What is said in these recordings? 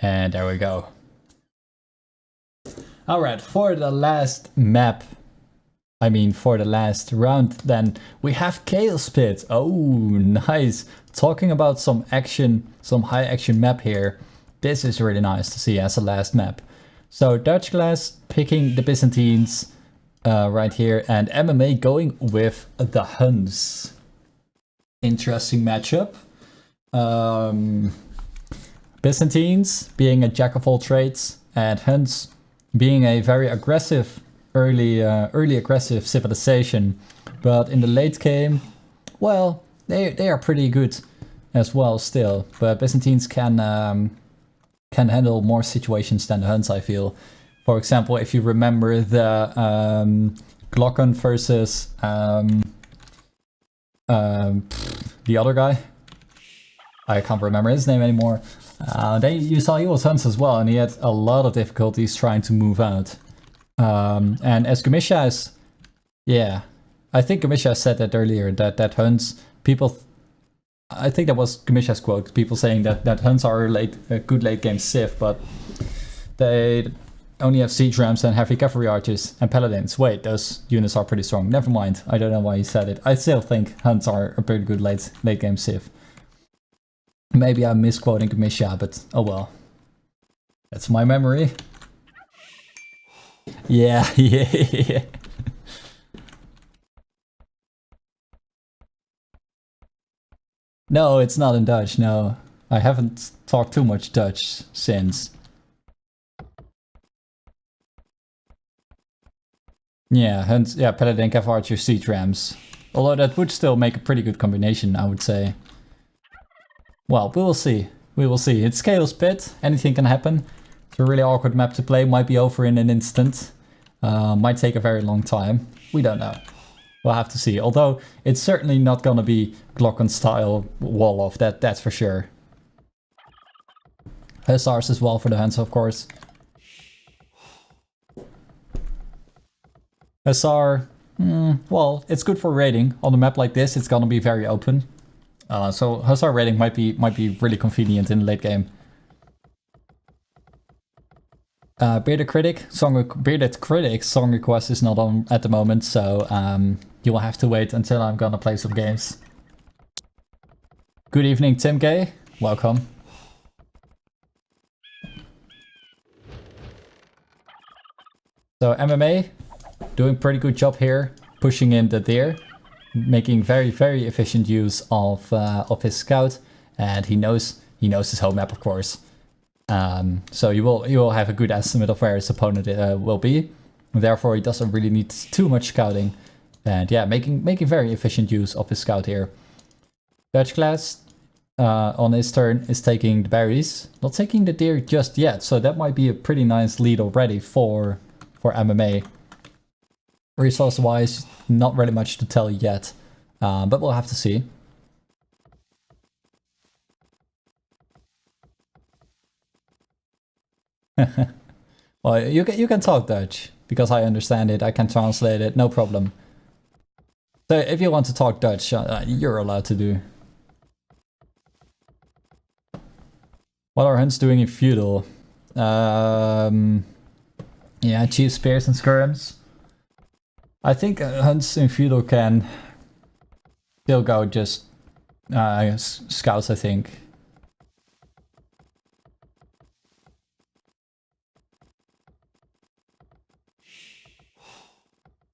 And there we go. Alright, for the last map, I mean for the last round, then we have Chaos Pit. Oh, nice. Talking about some action, some high action map here. This is really nice to see as a last map. So DutchClass picking the Byzantines right here, and MMA going with the Huns. Interesting matchup. Byzantines being a jack of all trades, and Huns being a very aggressive, early aggressive civilization. But in the late game, well, they are pretty good as well still. But Byzantines can handle more situations than the Huns, I feel. For example, if you remember the Glocken versus the other guy, I can't remember his name anymore. You saw he was Huns as well, and he had a lot of difficulties trying to move out. And as Gamisha is, yeah, I think Gamisha said that earlier, that Huns, people, I think that was Gamisha's quote, people saying that Huns are a good late game civ, but they only have siege rams and heavy cavalry archers and paladins. Wait, those units are pretty strong. Never mind, I don't know why he said it. I still think Huns are a pretty good late game civ. Maybe I'm misquoting Gamisha, but oh well. That's my memory. Yeah, yeah. No, it's not in Dutch, no. I haven't talked too much Dutch since. Yeah, Huns, yeah, Paladin, Cav Archer, Siege Rams. Although that would still make a pretty good combination, I would say. Well, we will see. We will see. It's Chaos Pit. Anything can happen. It's a really awkward map to play. Might be over in an instant. Might take a very long time. We don't know. We'll have to see. Although, it's certainly not gonna be Glocken style wall off. That's for sure. Hussars as well for the Huns, of course. Hussar, well, it's good for raiding. On a map like this, it's gonna be very open. So Hussar raiding might be really convenient in the late game. Bearded Critic song request is not on at the moment, so you will have to wait until I'm gonna play some games. Good evening, Tim Gay. Welcome. So MMA doing pretty good job here, pushing in the deer. Making very efficient use of his scout, and he knows his home map, of course. So you will have a good estimate of where his opponent will be. Therefore, he doesn't really need too much scouting, and yeah, making very efficient use of his scout here. DutchClass on his turn is taking the berries, not taking the deer just yet. So that might be a pretty nice lead already for MMA. Resource-wise, not really much to tell yet, but we'll have to see. Well, you can talk Dutch, because I understand it, I can translate it, no problem. So if you want to talk Dutch, you're allowed to do. What are Huns doing in feudal? Yeah, chief spears and skirms. I think Huns in feudal can still go just scouts, I think.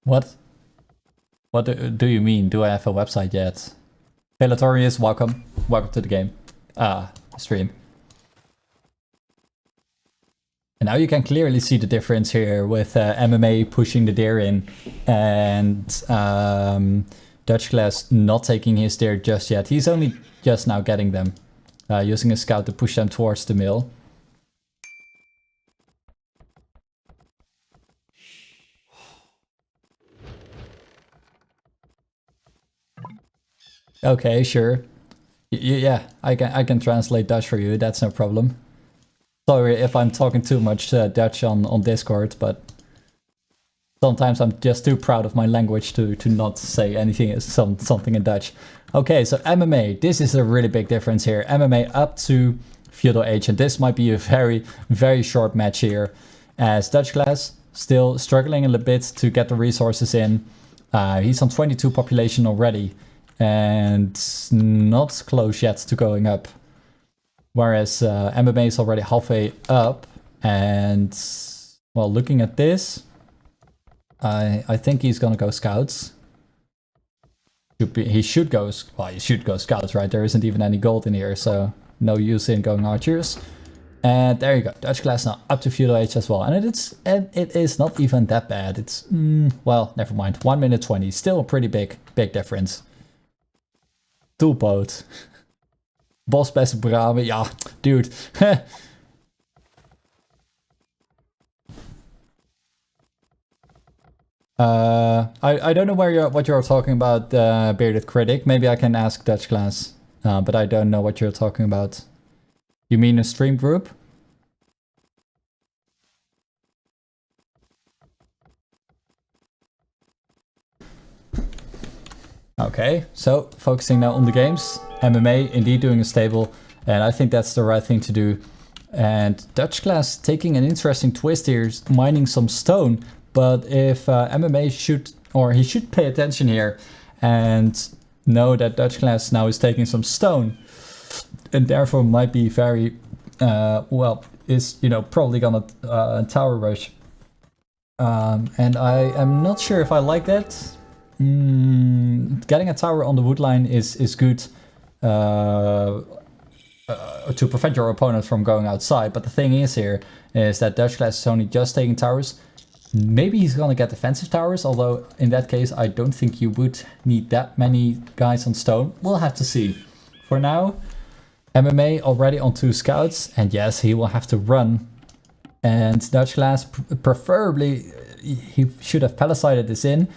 What? What do you mean? Do I have a website yet? Pelatorius, welcome. Welcome to the game. Stream. And now you can clearly see the difference here with MMA pushing the deer in and DutchClass not taking his deer just yet. He's only just now getting them, using a scout to push them towards the mill. Okay, sure. Yeah, I can translate Dutch for you, that's no problem. Sorry if I'm talking too much Dutch on Discord, but sometimes I'm just too proud of my language to not say anything, something in Dutch. Okay, so MMA, this is a really big difference here. MMA up to feudal age, and this might be a very, very short match here, as DutchClass still struggling a little bit to get the resources in. He's on 22 population already, and not close yet to going up. Whereas MMA is already halfway up, and well, looking at this, I think he's gonna go scouts. He should go scouts, right? There isn't even any gold in here, so no use in going archers. And there you go, DutchClass now up to feudal age as well, and it is not even that bad. It's well, never mind. 1 minute 20, still a pretty big difference. Toolboat, boss best Brahme, yeah, dude. I don't know what you're talking about, Bearded Critic. Maybe I can ask DutchClass, but I don't know what you're talking about. You mean a stream group? Okay, so focusing now on the games. MMA indeed doing a stable, and I think that's the right thing to do. And DutchClass taking an interesting twist here, mining some stone. But if MMA should pay attention here and know that DutchClass now is taking some stone, and therefore might be very, well, is, you know, probably gonna tower rush. And I am not sure if I like that. Getting a tower on the wood line is good to prevent your opponent from going outside. But the thing is here is that DutchClass is only just taking towers. Maybe he's gonna get defensive towers, although in that case I don't think you would need that many guys on stone. We'll have to see. For now, MMA already on 2 scouts, and yes, he will have to run. And DutchClass, preferably, he should have palisaded this in.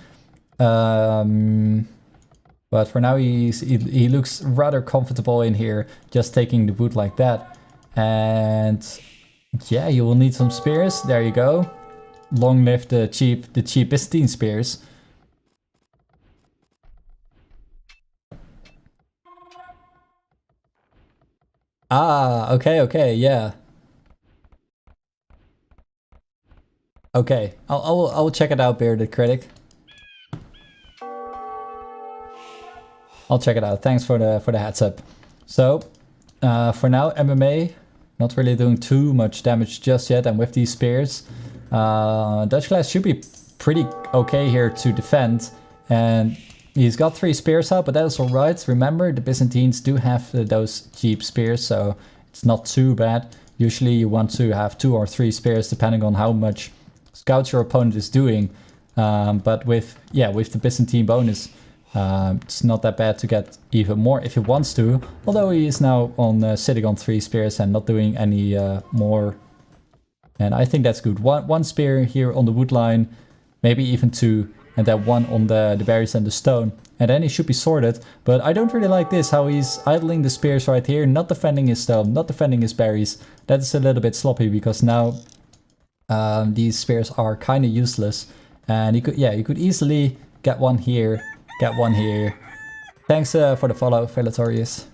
But for now he looks rather comfortable in here, just taking the wood like that. And yeah, you will need some spears. There you go. Long live the cheap Byzantine spears. Ah, okay, yeah. Okay, I'll check it out, Bearded Critic. I'll check it out. Thanks for the heads up. So for now, MMA not really doing too much damage just yet, and with these spears, DutchClass should be pretty okay here to defend, and he's got 3 spears out, but that is alright. Remember, the Byzantines do have those cheap spears, so it's not too bad. Usually you want to have 2 or 3 spears depending on how much scouts your opponent is doing. But with the Byzantine bonus, it's not that bad to get even more if he wants to, although he is now on sitting on 3 spears and not doing any more. And I think that's good. One spear here on the wood line, maybe even 2, and then 1 on the berries and the stone. And then he should be sorted. But I don't really like this, how he's idling the spears right here, not defending his stone, not defending his berries. That is a little bit sloppy, because now these spears are kind of useless. And you could easily get one here, get one here. Thanks for the follow, Velatorius.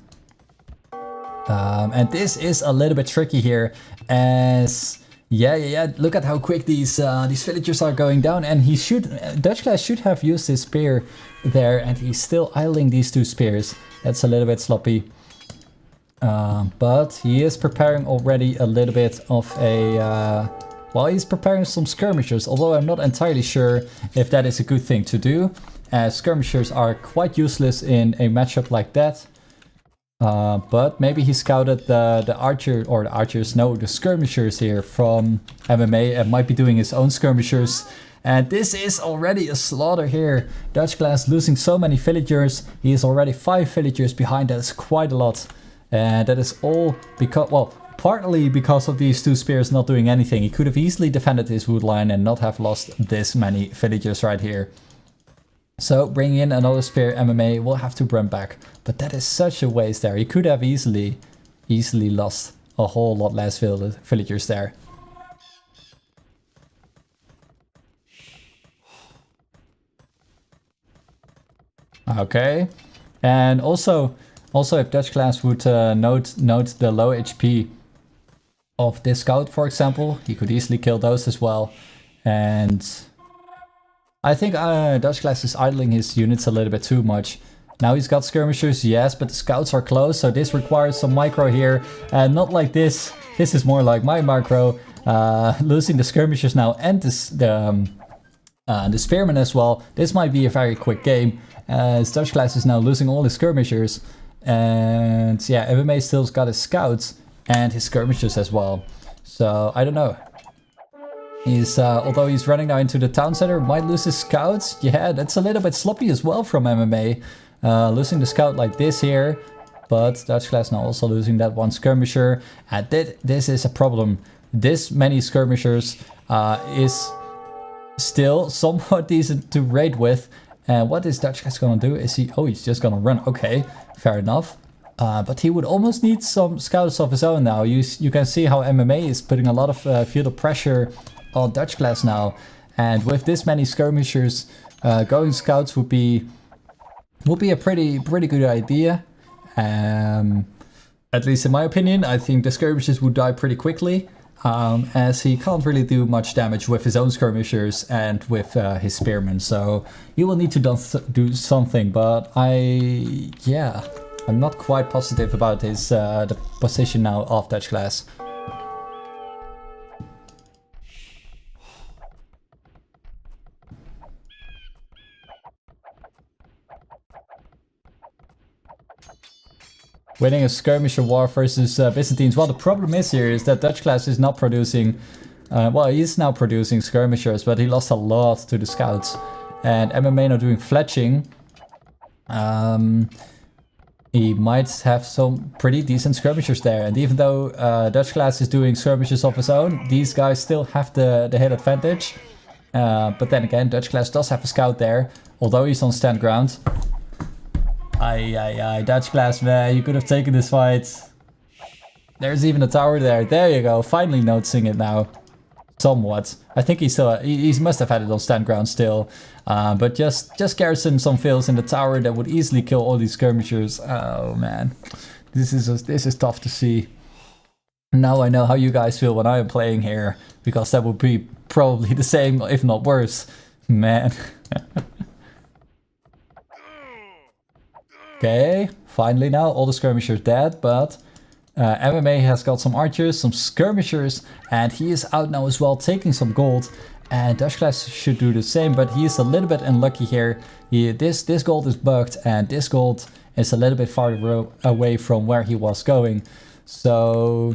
And this is a little bit tricky here, as look at how quick these villagers are going down, and DutchClass should have used his spear there, and he's still idling these 2 spears. That's a little bit sloppy. But he is preparing already a little bit of a well, he's preparing some skirmishers, although I'm not entirely sure if that is a good thing to do, as skirmishers are quite useless in a matchup like that. But maybe he scouted the skirmishers here from MMA and might be doing his own skirmishers. And this is already a slaughter here. DutchClass losing so many villagers. He is already 5 villagers behind. That is quite a lot. And that is all because, well, partly because of these 2 spears not doing anything. He could have easily defended his wood line and not have lost this many villagers right here. So bringing in another spear, MMA will have to run back. But that is such a waste there. He could have easily lost a whole lot less villagers there. Okay. And also Also, if DutchClass would note the low HP of this scout, for example, he could easily kill those as well. And I think DutchClass is idling his units a little bit too much. Now he's got skirmishers, yes, but the scouts are close, so this requires some micro here. And not like this. This is more like my macro. Losing the skirmishers now and the spearmen as well. This might be a very quick game, as DutchClass is now losing all his skirmishers. And yeah, MMA still's got his scouts and his skirmishers as well. So I don't know. He's although he's running now into the town center, might lose his scouts. Yeah, that's a little bit sloppy as well from MMA. Losing the scout like this here. But DutchClass now also losing that one skirmisher. And this is a problem. This many skirmishers is still somewhat decent to raid with. And what is DutchClass gonna do? Is he... Oh, he's just gonna run. Okay, fair enough. But he would almost need some scouts of his own now. You can see how MMA is putting a lot of feudal pressure on DutchClass now. And with this many skirmishers, going scouts would be a pretty good idea. At least in my opinion. I think the skirmishers would die pretty quickly. As he can't really do much damage with his own skirmishers and with his spearmen. So you will need to do something. But I'm not quite positive about his the position now of DutchClass. Winning a skirmisher war versus Byzantines. Well, the problem is here is that DutchClass is not producing... well, he is now producing skirmishers, but he lost a lot to the scouts. And MMA now doing fletching. He might have some pretty decent skirmishers there. And even though DutchClass is doing skirmishers of his own, these guys still have the hit advantage. But then again, DutchClass does have a scout there, although he's on stand ground. DutchClass, man, you could have taken this fight. There's even a tower there. There you go, finally noticing it now. Somewhat. I think he must have had it on stand ground still. But just garrison some fields in the tower that would easily kill all these skirmishers. Oh man, this is tough to see. Now I know how you guys feel when I am playing here, because that would be probably the same, if not worse. Man. Okay, finally now all the skirmishers dead, but MMA has got some archers, some skirmishers, and he is out now as well, taking some gold. And DutchClass should do the same, but he is a little bit unlucky here. This gold is bugged, and this gold is a little bit farther away from where he was going. So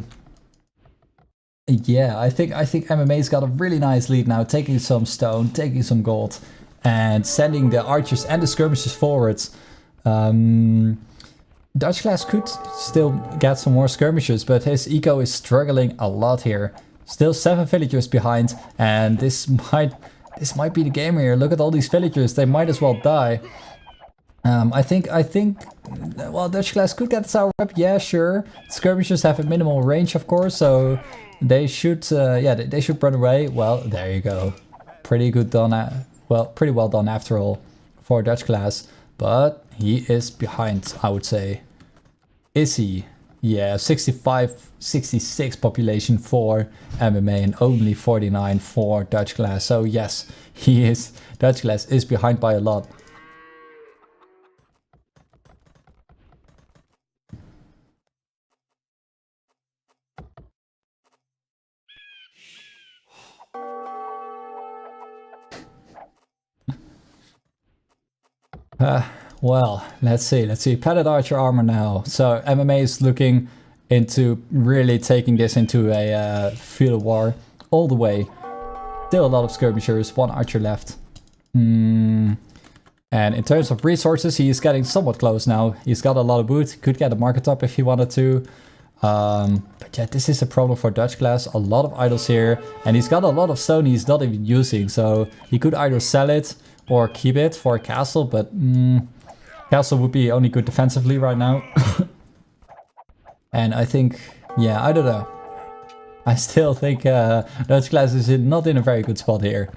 yeah, I think MMA's got a really nice lead now, taking some stone, taking some gold, and sending the archers and the skirmishers forwards. DutchClass could still get some more skirmishers, but his eco is struggling a lot here. Still 7 villagers behind, and this might be the game here. Look at all these villagers, they might as well die. I think well, DutchClass could get the tower up, yeah, sure. Skirmishers have a minimal range, of course, so they should they should run away. Well, there you go. Pretty good done, pretty well done after all for DutchClass. But he is behind, I would say. Is he? Yeah, 65, 66 population for MMA and only 49 for DutchClass. So yes, he is. DutchClass is behind by a lot. Well, let's see. Padded archer armor now. So MMA is looking into really taking this into a feudal war all the way. Still a lot of skirmishers, 1 archer left. And in terms of resources, he is getting somewhat close now. He's got a lot of boots. He could get a market up if he wanted to. But yeah, this is a problem for DutchClass. A lot of idols here. And he's got a lot of stone he's not even using. So he could either sell it or keep it for a castle, but castle would be only good defensively right now. And I think, yeah, I don't know. I still think DutchClass is not in a very good spot here.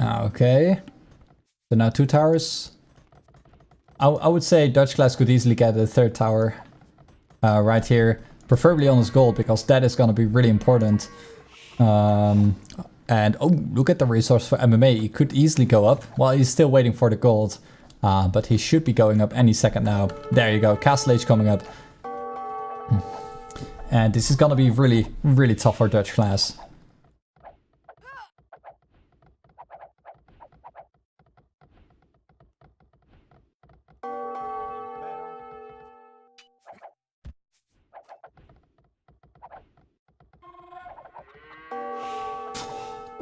Okay. So now 2 towers. I would say DutchClass could easily get a 3rd tower right here. Preferably on his gold, because that is going to be really important. And oh, look at the resource for MMA. He could easily go up. Well, he's still waiting for the gold. But he should be going up any second now. There you go. Castle Age coming up. And this is going to be really, really tough for DutchClass.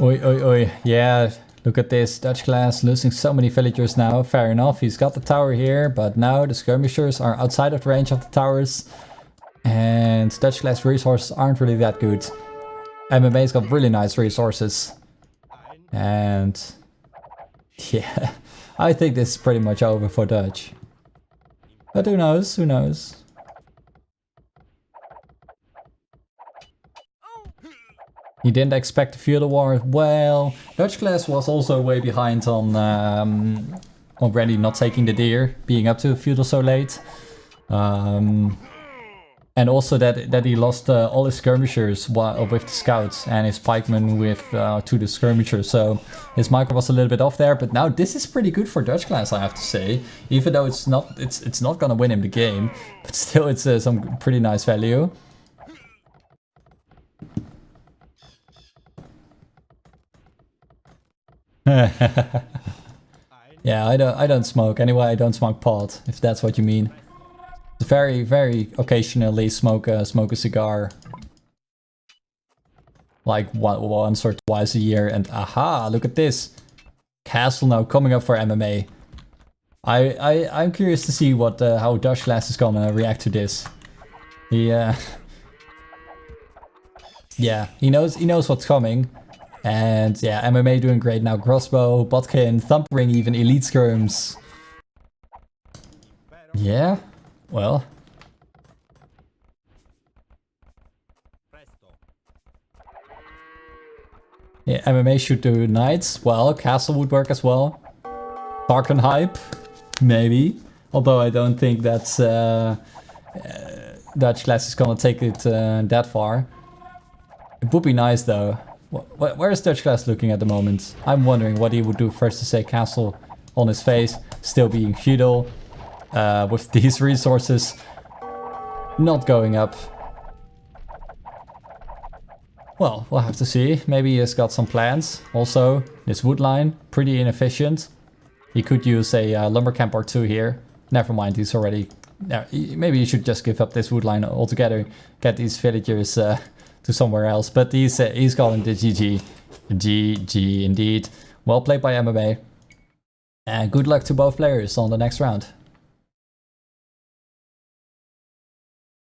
Oi, oi, oi. Yeah, look at this. DutchClass losing so many villagers now. Fair enough, he's got the tower here, but now the skirmishers are outside of the range of the towers. And DutchClass resources aren't really that good. MMA's got really nice resources. And yeah, I think this is pretty much over for Dutch. But who knows, who knows. He didn't expect the feudal war. Well, DutchClass was also way behind on already not taking the deer, being up to feudal so late. And also that he lost all his skirmishers with the scouts and his pikemen with to the skirmishers. So his micro was a little bit off there. But now this is pretty good for DutchClass, I have to say. Even though it's not gonna win him the game, but still it's some pretty nice value. Yeah, I don't smoke. Anyway, I don't smoke pot, if that's what you mean. Very, very occasionally smoke a cigar. Like once or twice a year, and aha, look at this. Castle now coming up for MMA. I'm curious to see what how DutchClass is gonna react to this. Yeah, he knows what's coming. And yeah, MMA doing great now. Crossbow, Botkin, Thumpering, even Elite Skirms. Yeah, well. Yeah, MMA should do Knights. Well, Castle would work as well. Tarkin Hype, maybe. Although I don't think that's DutchClass is gonna take it that far. It would be nice though. Where is DutchClass looking at the moment? I'm wondering what he would do first to say Castle on his face, still being feudal, with these resources not going up. Well, we'll have to see. Maybe he has got some plans. Also, this wood line, pretty inefficient. He could use a lumber camp or two here. Never mind, he's already... Maybe he should just give up this wood line altogether, get these villagers to somewhere else, but he's calling the GG. GG indeed. Well played by MMA. And good luck to both players on the next round.